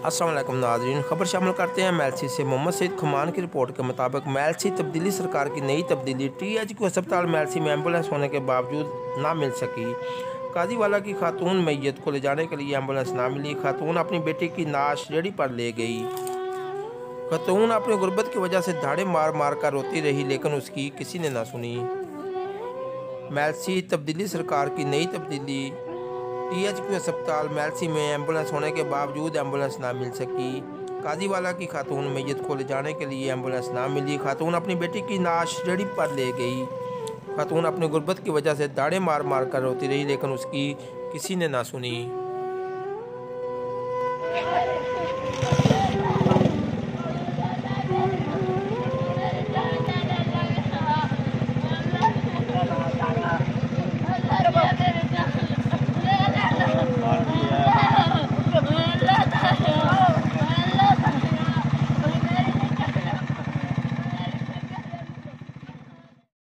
अस्सलाम वालेकुम नाज़रीन, खबर शामिल करते हैं मेलसी से। मोहम्मद सईद खुमान की रिपोर्ट के मुताबिक मेलसी तब्दीली सरकार की नई तब्दीली THQ अस्पताल मेलसी में एम्बुलेंस होने के बावजूद ना मिल सकी। काजीवाला की खातून मैयत को ले जाने के लिए एम्बुलेंस ना मिली। खातून अपनी बेटी की नाश रेडी पर ले गई। खातून अपनी गुर्बत की वजह से धाड़े मार मार कर रोती रही, लेकिन उसकी किसी ने ना सुनी। मेलसी तब्दीली सरकार की नई तब्दीली THQ अस्पताल मेलसी में एम्बुलेंस होने के बावजूद एम्बुलेंस ना मिल सकी। काजीवाला की खातून मैयत को ले जाने के लिए एम्बुलेंस ना मिली। खातून अपनी बेटी की नाश रेडी पर ले गई। खातून अपनी गुर्बत की वजह से दाड़े मार मार कर रोती रही, लेकिन उसकी किसी ने ना सुनी।